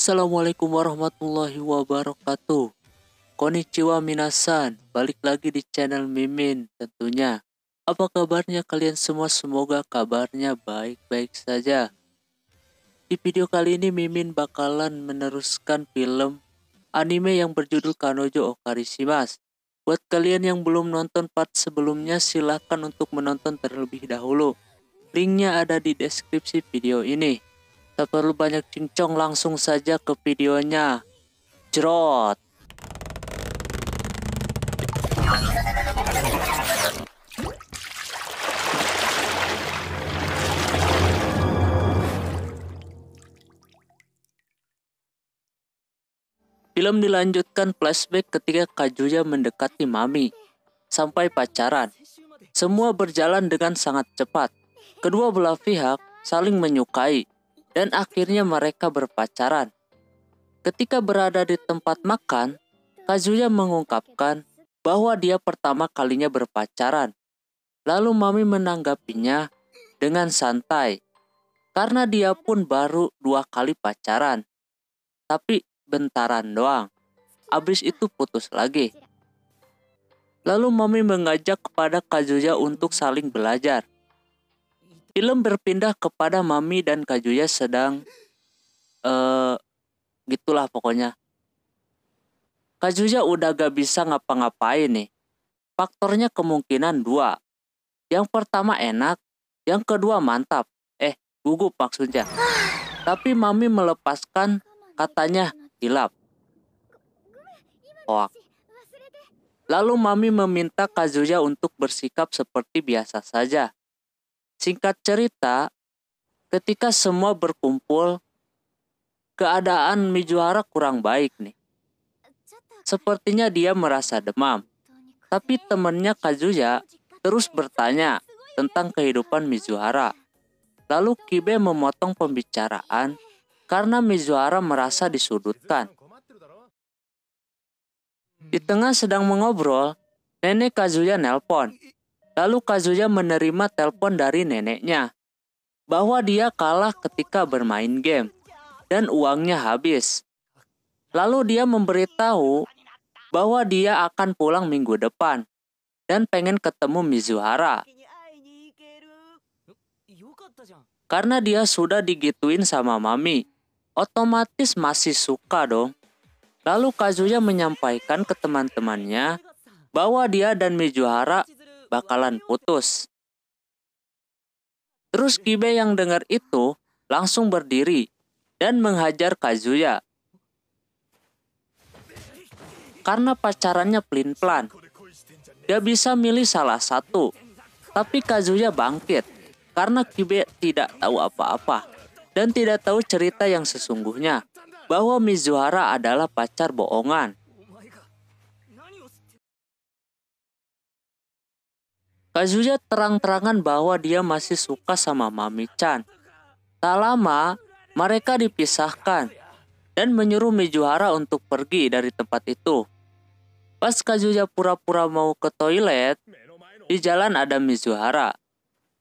Assalamualaikum warahmatullahi wabarakatuh. Konnichiwa minasan, balik lagi di channel Mimin tentunya. Apa kabarnya kalian semua? Semoga kabarnya baik-baik saja. Di video kali ini Mimin bakalan meneruskan film anime yang berjudul Kanojo Okarishimasu. Buat kalian yang belum nonton part sebelumnya, silahkan untuk menonton terlebih dahulu. Linknya ada di deskripsi video ini. Tak perlu banyak cincong, langsung saja ke videonya. Jrot. Film dilanjutkan flashback ketika Kazuya mendekati Mami sampai pacaran. Semua berjalan dengan sangat cepat. Kedua belah pihak saling menyukai dan akhirnya mereka berpacaran. Ketika berada di tempat makan, Kazuya mengungkapkan bahwa dia pertama kalinya berpacaran. Lalu Mami menanggapinya dengan santai, karena dia pun baru 2 kali pacaran. Tapi bentaran doang. Abis itu putus lagi. Lalu Mami mengajak kepada Kazuya untuk saling belajar. Film berpindah kepada Mami dan Kazuya sedang gitulah pokoknya. Kazuya udah gak bisa ngapa-ngapain nih. Faktornya kemungkinan 2. Yang pertama enak, yang kedua mantap. Gugup maksudnya. Tapi Mami melepaskan, katanya hilap. Hoak. Lalu Mami meminta Kazuya untuk bersikap seperti biasa saja. Singkat cerita, ketika semua berkumpul, keadaan Mizuhara kurang baik nih. Sepertinya dia merasa demam. Tapi temannya Kazuya terus bertanya tentang kehidupan Mizuhara. Lalu Kibe memotong pembicaraan karena Mizuhara merasa disudutkan. Di tengah sedang mengobrol, nenek Kazuya nelpon. Lalu Kazuya menerima telepon dari neneknya bahwa dia kalah ketika bermain game dan uangnya habis. Lalu dia memberitahu bahwa dia akan pulang minggu depan dan pengen ketemu Mizuhara. Karena dia sudah digituin sama Mami, otomatis masih suka dong. Lalu Kazuya menyampaikan ke teman-temannya bahwa dia dan Mizuhara bakalan putus. Terus Kibe yang dengar itu langsung berdiri dan menghajar Kazuya. Karena pacarannya pelin-pelan, dia bisa milih salah satu. Tapi Kazuya bangkit karena Kibe tidak tahu apa-apa dan tidak tahu cerita yang sesungguhnya, bahwa Mizuhara adalah pacar bohongan. Kazuya terang-terangan bahwa dia masih suka sama Mami-chan. Tak lama, mereka dipisahkan dan menyuruh Mizuhara untuk pergi dari tempat itu. Pas Kazuya pura-pura mau ke toilet, di jalan ada Mizuhara.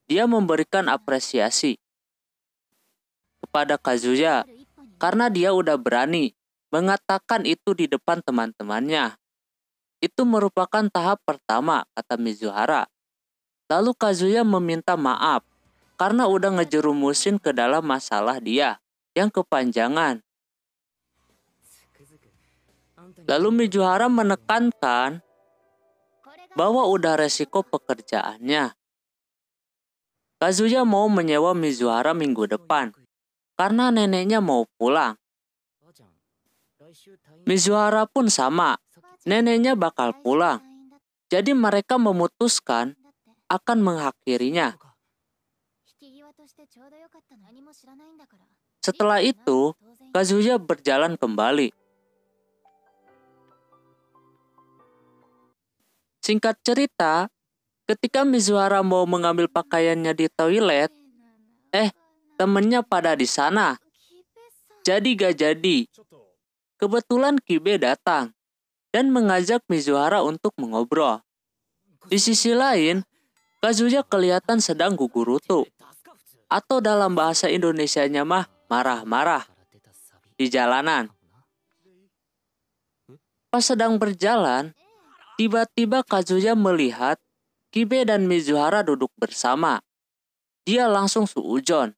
Dia memberikan apresiasi kepada Kazuya karena dia udah berani mengatakan itu di depan teman-temannya. Itu merupakan tahap pertama, kata Mizuhara. Lalu Kazuya meminta maaf karena udah ngejerumusin ke dalam masalah dia yang kepanjangan. Lalu Mizuhara menekankan bahwa udah resiko pekerjaannya. Kazuya mau menyewa Mizuhara minggu depan karena neneknya mau pulang. Mizuhara pun sama, neneknya bakal pulang. Jadi mereka memutuskan akan mengakhirinya. Setelah itu, Kazuya berjalan kembali. Singkat cerita, ketika Mizuhara mau mengambil pakaiannya di toilet, temennya pada di sana. Jadi gak jadi. Kebetulan Kibe datang dan mengajak Mizuhara untuk mengobrol. Di sisi lain, Kazuya kelihatan sedang gugurutu, atau dalam bahasa Indonesianya mah marah-marah. di jalanan. Pas sedang berjalan, tiba-tiba Kazuya melihat Kibe dan Mizuhara duduk bersama. Dia langsung suujon.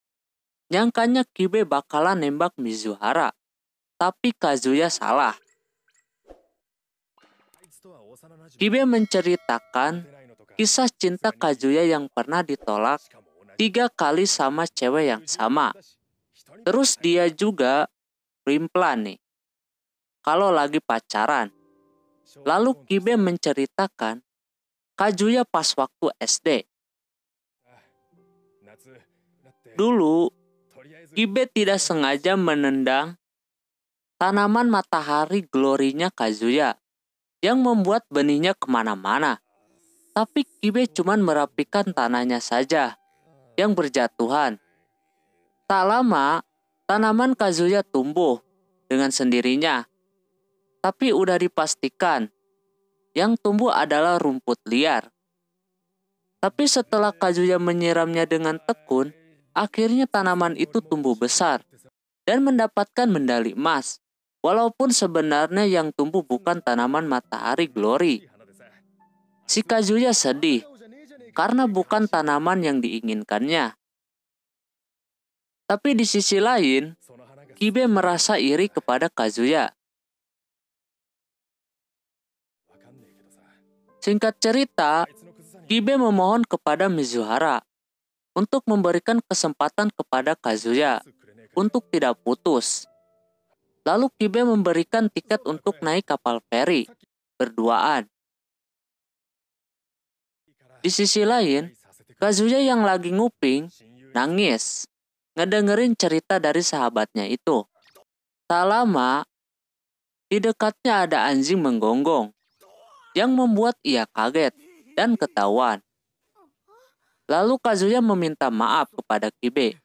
Nyangkanya Kibe bakalan nembak Mizuhara. Tapi Kazuya salah. Kibe menceritakan kisah cinta Kazuya yang pernah ditolak 3 kali sama cewek yang sama. Terus dia juga primplan nih kalau lagi pacaran. Lalu Kibe menceritakan Kazuya pas waktu SD. Dulu, Kibe tidak sengaja menendang tanaman matahari glorinya Kazuya yang membuat benihnya kemana-mana. Tapi Kibe cuma merapikan tanahnya saja yang berjatuhan. Tak lama, tanaman Kazuya tumbuh dengan sendirinya. Tapi udah dipastikan, yang tumbuh adalah rumput liar. Tapi setelah Kazuya menyiramnya dengan tekun, akhirnya tanaman itu tumbuh besar dan mendapatkan medali emas. Walaupun sebenarnya yang tumbuh bukan tanaman matahari glory. Si Kazuya sedih karena bukan tanaman yang diinginkannya. Tapi di sisi lain, Kibe merasa iri kepada Kazuya. Singkat cerita, Kibe memohon kepada Mizuhara untuk memberikan kesempatan kepada Kazuya untuk tidak putus. Lalu Kibe memberikan tiket untuk naik kapal feri berduaan. Di sisi lain, Kazuya yang lagi nguping nangis ngedengerin cerita dari sahabatnya itu. Tak lama, di dekatnya ada anjing menggonggong yang membuat ia kaget dan ketahuan. Lalu Kazuya meminta maaf kepada Kibe.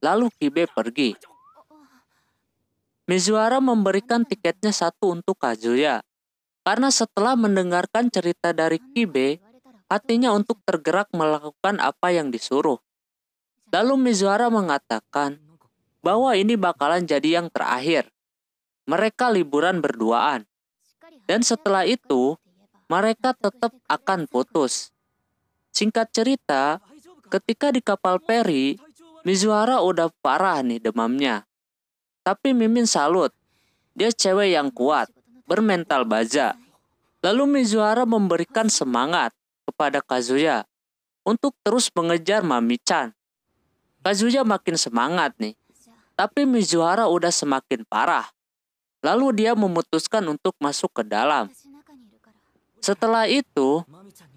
Lalu Kibe pergi. Mizuhara memberikan tiketnya 1 untuk Kazuya. Karena setelah mendengarkan cerita dari Kibe, hatinya untuk tergerak melakukan apa yang disuruh. Lalu Mizuhara mengatakan bahwa ini bakalan jadi yang terakhir. Mereka liburan berduaan. Dan setelah itu, mereka tetap akan putus. Singkat cerita, ketika di kapal feri, Mizuhara udah parah nih demamnya. Tapi Mimin salut. Dia cewek yang kuat, bermental baja. Lalu Mizuhara memberikan semangat kepada Kazuya untuk terus mengejar Mami-chan. Kazuya makin semangat nih. Tapi Mizuhara udah semakin parah. Lalu dia memutuskan untuk masuk ke dalam. Setelah itu,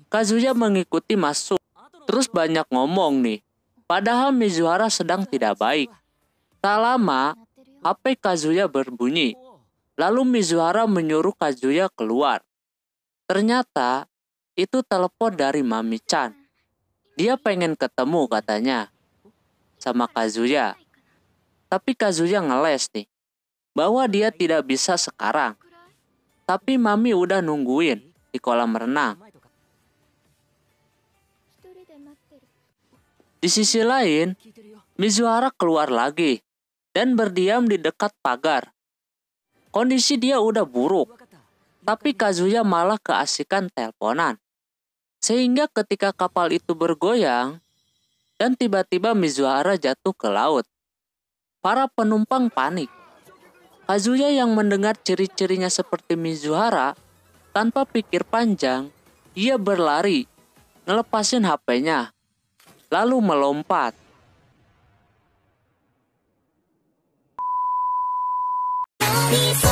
Kazuya mengikuti masuk. Terus banyak ngomong nih. Padahal Mizuhara sedang tidak baik. Tak lama, HP Kazuya berbunyi. Lalu Mizuhara menyuruh Kazuya keluar. Ternyata, itu telepon dari Mami-chan. Dia pengen ketemu katanya sama Kazuya. Tapi Kazuya ngeles nih. Bahwa dia tidak bisa sekarang. Tapi Mami udah nungguin di kolam renang. Di sisi lain, Mizuhara keluar lagi dan berdiam di dekat pagar. Kondisi dia udah buruk, tapi Kazuya malah keasikan teleponan. Sehingga ketika kapal itu bergoyang, dan tiba-tiba Mizuhara jatuh ke laut. Para penumpang panik. Kazuya yang mendengar ciri-cirinya seperti Mizuhara, tanpa pikir panjang, dia berlari, ngelepasin HP-nya, lalu melompat. Bisa